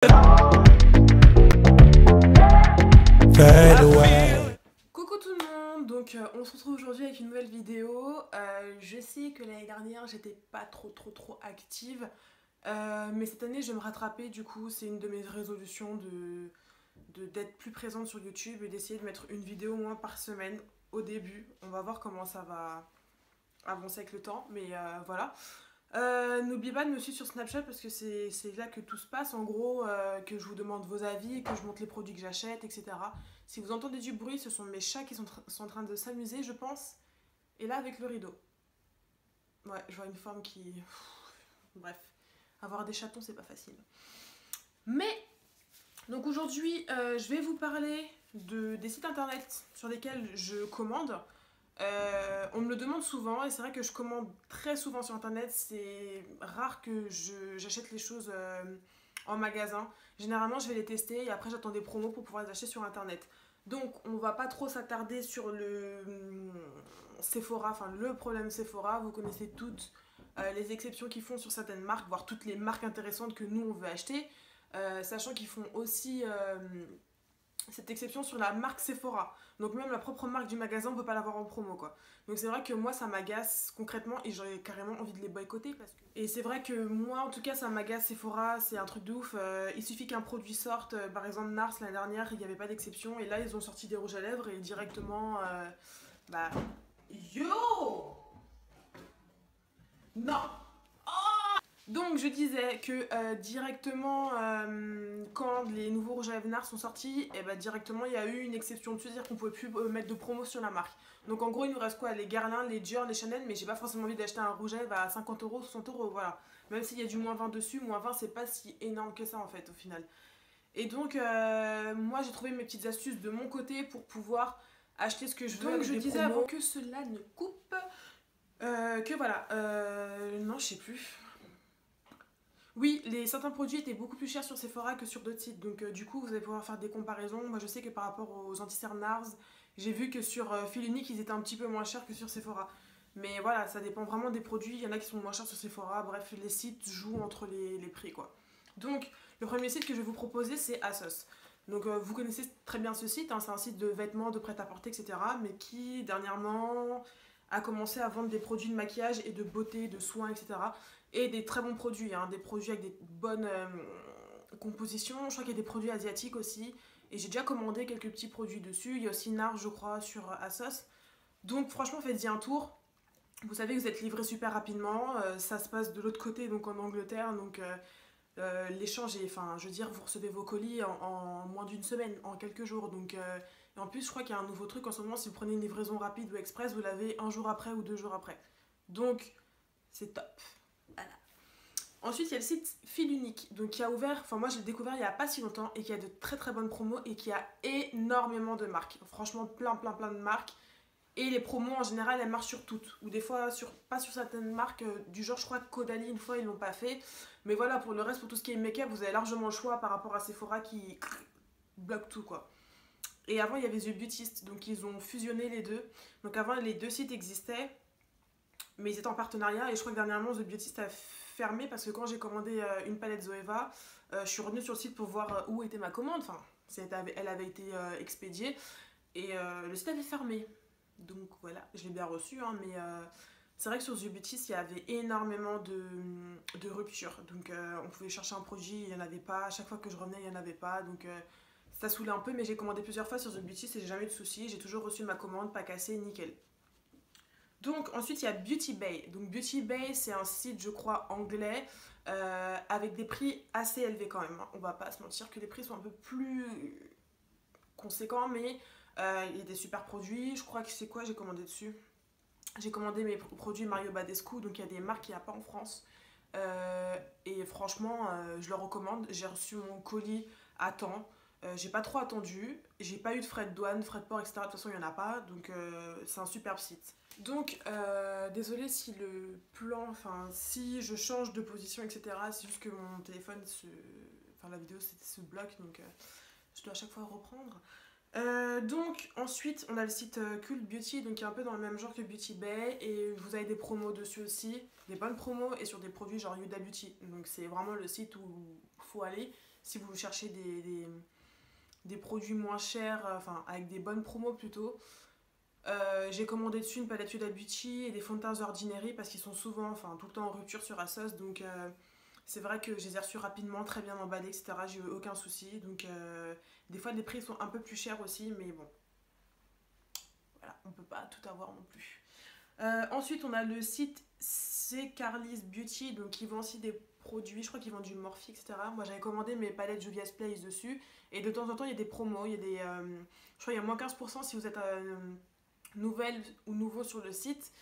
Coucou tout le monde, donc on se retrouve aujourd'hui avec une nouvelle vidéo. Je sais que l'année dernière j'étais pas trop active, mais cette année je vais me rattraper. Du coup c'est une de mes résolutions d'être plus présente sur YouTube et d'essayer de mettre une vidéo au moins par semaine au début. On va voir comment ça va avancer avec le temps, mais voilà. N'oubliez pas de me suivre sur Snapchat parce que c'est là que tout se passe. En gros, que je vous demande vos avis, que je montre les produits que j'achète, etc. Si vous entendez du bruit, ce sont mes chats qui sont en train de s'amuser, je pense. Et là, avec le rideau. Ouais, je vois une forme qui... Bref, avoir des chatons, c'est pas facile. Mais, donc aujourd'hui, je vais vous parler des sites internet sur lesquels je commande. On me le demande souvent et c'est vrai que je commande très souvent sur internet. C'est rare que j'achète les choses en magasin. Généralement, je vais les tester et après, j'attends des promos pour pouvoir les acheter sur internet. Donc, on va pas trop s'attarder sur le Sephora, enfin le problème Sephora. Vous connaissez toutes les exceptions qu'ils font sur certaines marques, voire toutes les marques intéressantes que nous on veut acheter. Sachant qu'ils font aussi cette exception sur la marque Sephora. Donc même la propre marque du magasin, on peut pas l'avoir en promo quoi. Donc c'est vrai que moi ça m'agace concrètement et j'aurais carrément envie de les boycotter parce que... Et c'est vrai que moi en tout cas ça m'agace Sephora, c'est un truc de ouf. Il suffit qu'un produit sorte, par exemple Nars l'année dernière il n'y avait pas d'exception et là ils ont sorti des rouges à lèvres et directement bah... Yo Non. Donc je disais que directement quand les nouveaux rouges à lèvres Nars sont sortis, et bah directement il y a eu une exception dessus, c'est-à-dire qu'on pouvait plus mettre de promo sur la marque. Donc en gros il nous reste quoi? Les Guerlain, les Dior, les Chanel, mais j'ai pas forcément envie d'acheter un rouge à lèvres à 50 euros, 60 euros, voilà. Même s'il y a du moins 20 dessus, moins 20 c'est pas si énorme que ça en fait au final. Et donc moi j'ai trouvé mes petites astuces de mon côté pour pouvoir acheter ce que je veux. Donc je disais avant que cela ne coupe, que voilà, non je sais plus. Oui, certains produits étaient beaucoup plus chers sur Sephora que sur d'autres sites, donc du coup vous allez pouvoir faire des comparaisons. Moi je sais que par rapport aux anti-cernes Nars, j'ai vu que sur Fil Unique ils étaient un petit peu moins chers que sur Sephora. Mais voilà, ça dépend vraiment des produits, il y en a qui sont moins chers sur Sephora, bref les sites jouent entre les prix quoi. Donc le premier site que je vais vous proposer c'est ASOS. Donc vous connaissez très bien ce site, hein, c'est un site de vêtements, de prêt-à-porter, etc. Mais qui dernièrement a commencé à vendre des produits de maquillage et de beauté, de soins, etc. Et des très bons produits, hein, des produits avec des bonnes compositions. Je crois qu'il y a des produits asiatiques aussi. Et j'ai déjà commandé quelques petits produits dessus. Il y a aussi Nars, je crois, sur ASOS. Donc franchement, faites-y un tour. Vous savez que vous êtes livré super rapidement. Ça se passe de l'autre côté, donc en Angleterre. Donc l'échange est... Enfin, je veux dire, vous recevez vos colis en moins d'une semaine, en quelques jours. Donc... et en plus, je crois qu'il y a un nouveau truc en ce moment. Si vous prenez une livraison rapide ou express, vous l'avez un jour après ou 2 jours après. Donc, c'est top. Voilà. Ensuite, il y a le site Fil Unique, donc qui a ouvert, enfin moi je l'ai découvert il n'y a pas si longtemps et qui a de très bonnes promos et qui a énormément de marques. Franchement, plein de marques. Et les promos en général, elles marchent sur toutes. Ou des fois, pas sur certaines marques, du genre, je crois que Caudalie, une fois, ils l'ont pas fait. Mais voilà, pour le reste, pour tout ce qui est make-up, vous avez largement le choix par rapport à Sephora qui bloque tout quoi. Et avant, il y avait The Beautist, donc ils ont fusionné les deux. Donc avant, les deux sites existaient, mais ils étaient en partenariat et je crois que dernièrement The Beautist a fermé parce que quand j'ai commandé une palette Zoeva, je suis revenue sur le site pour voir où était ma commande, enfin elle avait été expédiée et le site avait fermé. Donc voilà, je l'ai bien reçu, hein, mais c'est vrai que sur The Beautist il y avait énormément de ruptures. Donc on pouvait chercher un produit, il n'y en avait pas, à chaque fois que je revenais il n'y en avait pas, donc ça saoulait un peu, mais j'ai commandé plusieurs fois sur The Beautist et j'ai jamais eu de soucis, j'ai toujours reçu ma commande, pas cassée, nickel. Donc ensuite il y a Beauty Bay. Donc Beauty Bay c'est un site je crois anglais avec des prix assez élevés quand même, hein. On va pas se mentir que les prix sont un peu plus conséquents mais il y a des super produits. Je crois que c'est quoi j'ai commandé dessus. J'ai commandé mes produits Mario Badescu, donc il y a des marques qu'il n'y a pas en France. Et franchement je le recommande. J'ai reçu mon colis à temps. J'ai pas trop attendu, j'ai pas eu de frais de douane, frais de port, etc. De toute façon, il n'y en a pas, donc c'est un superbe site. Donc, désolée si le plan, enfin, si je change de position, etc. C'est juste que mon téléphone enfin, la vidéo se bloque, donc je dois à chaque fois reprendre. Donc, ensuite, on a le site Cult Beauty, donc qui est un peu dans le même genre que Beauty Bay, et vous avez des promos dessus aussi, des bonnes promos, et sur des produits genre Huda Beauty. Donc, c'est vraiment le site où il faut aller. si vous cherchez des produits moins chers, enfin avec des bonnes promos plutôt. J'ai commandé dessus une palette Huda Beauty et des fonds de teint Ordinary parce qu'ils sont souvent, enfin tout le temps en rupture sur ASOS, donc c'est vrai que je les ai reçus rapidement, très bien emballés, etc. J'ai eu aucun souci, donc des fois les prix sont un peu plus chers aussi, mais bon, voilà, on peut pas tout avoir non plus. Ensuite, on a le site C'est Carly's Beauty, donc ils vendent aussi des produits, je crois qu'ils vendent du Morphe, etc. Moi j'avais commandé mes palettes Juvia's Place dessus, et de temps en temps il y a des promos, il y a des, je crois qu'il y a moins 15% si vous êtes nouvelle ou nouveau sur le site.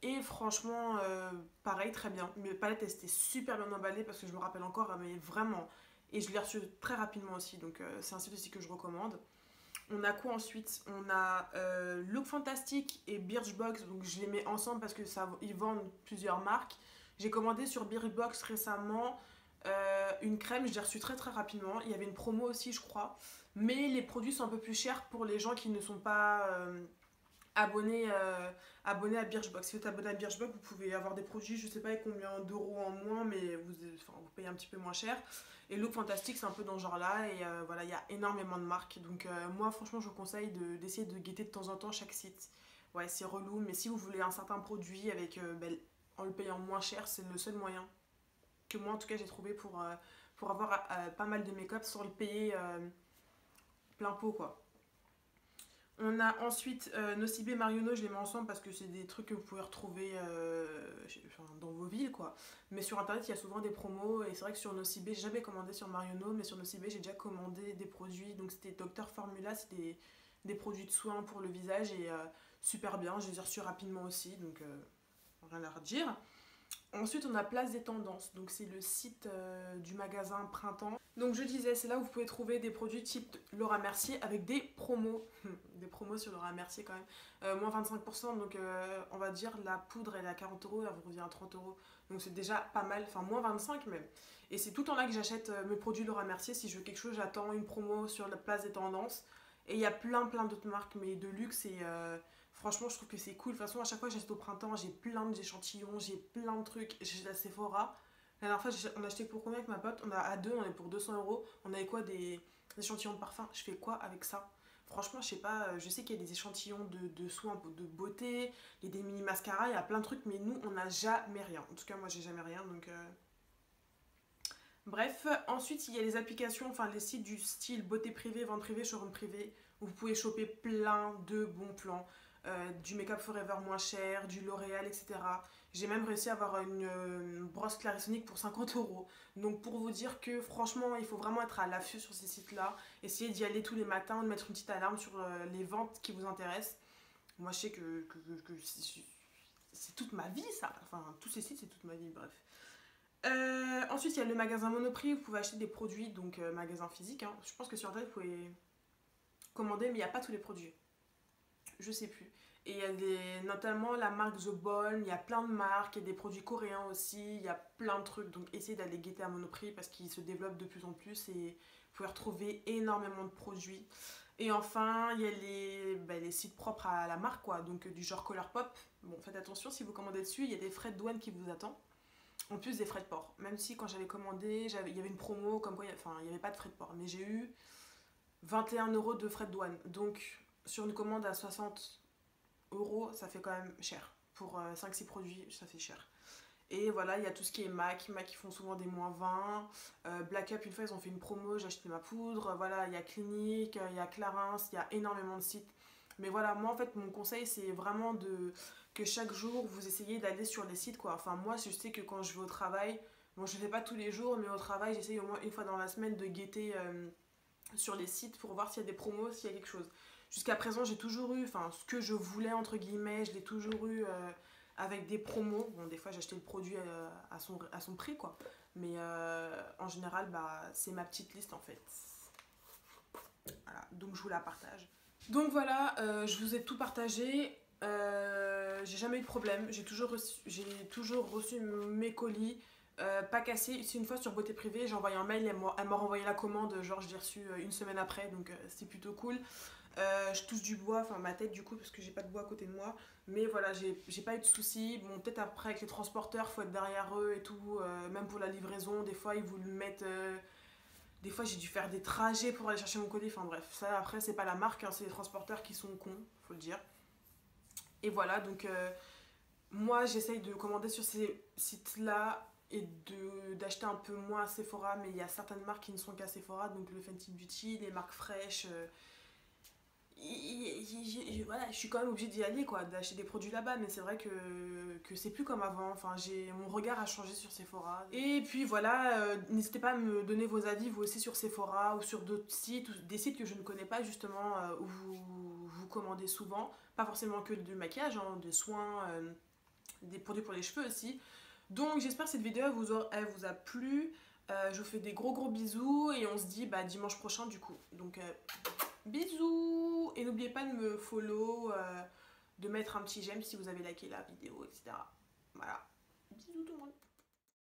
Et franchement, pareil, très bien. Mes palettes elles étaient super bien emballées parce que je me rappelle encore, mais vraiment. Et je l'ai reçu très rapidement aussi, donc c'est un site aussi que je recommande. On a quoi ensuite? On a Look Fantastic et Birchbox, donc je les mets ensemble parce que ils vendent plusieurs marques. J'ai commandé sur Birchbox récemment une crème, je l'ai reçue très très rapidement. Il y avait une promo aussi, je crois. Mais les produits sont un peu plus chers pour les gens qui ne sont pas abonnés à Birchbox. Si vous êtes abonné à Birchbox, vous pouvez avoir des produits, je sais pas combien d'euros en moins, mais vous payez un petit peu moins cher. Et Look Fantastic, c'est un peu dans ce genre-là. Et voilà, il y a énormément de marques. Donc moi, franchement, je vous conseille d'essayer de guetter de temps en temps chaque site. Ouais, c'est relou, mais si vous voulez un certain produit avec, en le payant moins cher, c'est le seul moyen que moi, en tout cas, j'ai trouvé pour avoir pas mal de make-up sans le payer plein pot, quoi. On a ensuite Nocibé Marionneau, je les mets ensemble parce que c'est des trucs que vous pouvez retrouver dans vos villes, quoi. Mais sur internet, il y a souvent des promos et c'est vrai que sur Nocibé, j'ai jamais commandé sur Marionneau, mais sur Nocibé, j'ai déjà commandé des produits. Donc c'était Dr Formula, c'était des produits de soins pour le visage et super bien. Je les ai reçus rapidement aussi, donc rien à redire. Ensuite, on a Place des Tendances, donc c'est le site du magasin Printemps. Donc je disais, c'est là où vous pouvez trouver des produits type Laura Mercier avec des promos. Des promos sur Laura Mercier quand même. Moins 25%, donc on va dire la poudre elle est à 40 euros, elle vous revient à 30 euros. Donc c'est déjà pas mal, enfin moins 25 même. Et c'est tout le temps là que j'achète mes produits Laura Mercier. Si je veux quelque chose, j'attends une promo sur la Place des Tendances. Et il y a plein d'autres marques, mais de luxe et... franchement, je trouve que c'est cool. De toute façon, à chaque fois que j'achète au printemps, j'ai plein d'échantillons, j'ai plein de trucs. J'ai la Sephora. La dernière fois, on a acheté pour combien avec ma pote? On a à deux, on est pour 200 euros. On avait quoi? Des échantillons de parfum. Je fais quoi avec ça? Franchement, je sais pas. Je sais qu'il y a des échantillons de soins de beauté, il y a des mini mascaras, il y a plein de trucs, mais nous, on n'a jamais rien. En tout cas, moi, j'ai jamais rien. Donc. Bref, ensuite il y a les applications, enfin les sites du style beauté privée, vente privée, showroom privé, où vous pouvez choper plein de bons plans, du Make Up Forever moins cher, du L'Oréal, etc. J'ai même réussi à avoir une brosse Clarisonic pour 50 euros. Donc pour vous dire que franchement, il faut vraiment être à l'affût sur ces sites-là, essayer d'y aller tous les matins, de mettre une petite alarme sur les ventes qui vous intéressent. Moi je sais que c'est toute ma vie ça, enfin tous ces sites c'est toute ma vie, bref. Ensuite, il y a le magasin Monoprix, vous pouvez acheter des produits, donc magasin physique. Hein. Je pense que sur internet, vous pouvez commander, mais il n'y a pas tous les produits. Je sais plus. Et il y a notamment la marque The Balm, il y a plein de marques, il y a des produits coréens aussi, il y a plein de trucs. Donc essayez d'aller guetter à Monoprix parce qu'ils se développent de plus en plus et vous pouvez retrouver énormément de produits. Et enfin, il y a les sites propres à la marque, quoi, donc du genre Colourpop. Bon, faites attention, si vous commandez dessus, il y a des frais de douane qui vous attendent. En plus des frais de port. Même si quand j'avais commandé, il y avait une promo comme quoi il n'y avait pas de frais de port. Mais j'ai eu 21 euros de frais de douane. Donc sur une commande à 60 euros, ça fait quand même cher. Pour 5-6 produits, ça fait cher. Et voilà, il y a tout ce qui est MAC. MAC, ils font souvent des moins 20. Black Up, une fois, ils ont fait une promo, j'ai acheté ma poudre. Voilà, il y a Clinique, il y a Clarins, il y a énormément de sites. Mais voilà, moi en fait, mon conseil, c'est vraiment que chaque jour, vous essayez d'aller sur les sites, quoi. Enfin, moi, je sais que quand je vais au travail, bon, je ne fais pas tous les jours, mais au travail, j'essaye au moins une fois dans la semaine de guetter sur les sites pour voir s'il y a des promos, s'il y a quelque chose. Jusqu'à présent, j'ai toujours eu, enfin, ce que je voulais, entre guillemets, je l'ai toujours eu avec des promos. Bon, des fois, j'ai acheté le produit à son prix, quoi. Mais en général, bah, c'est ma petite liste, en fait. Voilà, donc je vous la partage. Donc voilà, je vous ai tout partagé. J'ai jamais eu de problème, j'ai toujours reçu mes colis, pas cassés. C'est une fois sur Beauté Privée, j'ai envoyé un mail, elle m'a renvoyé la commande, genre je l'ai reçu une semaine après, donc c'est plutôt cool. Je touche du bois, enfin ma tête du coup parce que j'ai pas de bois à côté de moi. Mais voilà, j'ai pas eu de soucis. Bon, peut-être après avec les transporteurs, faut être derrière eux et tout. Même pour la livraison, des fois ils voulaient me mettre. Des fois j'ai dû faire des trajets pour aller chercher mon colis. Enfin bref, ça après c'est pas la marque, hein, c'est les transporteurs qui sont cons, faut le dire. Et voilà, donc moi j'essaye de commander sur ces sites-là et d'acheter un peu moins à Sephora, mais il y a certaines marques qui ne sont qu'à Sephora, donc le Fenty Beauty, les marques fraîches. Voilà, je suis quand même obligée d'y aller, quoi, d'acheter des produits là-bas, mais c'est vrai que c'est plus comme avant. Enfin, mon regard a changé sur Sephora. Et puis voilà, n'hésitez pas à me donner vos avis, vous aussi, sur Sephora ou sur d'autres sites, ou des sites que je ne connais pas justement, où vous commandez souvent. Pas forcément que du maquillage, hein, des soins, des produits pour les cheveux aussi. Donc j'espère que cette vidéo elle vous a plu. Je vous fais des gros bisous et on se dit bah, dimanche prochain du coup. Donc bisous. Et n'oubliez pas de me follow, de mettre un petit j'aime si vous avez liké la vidéo, etc. Voilà. Bisous tout le monde.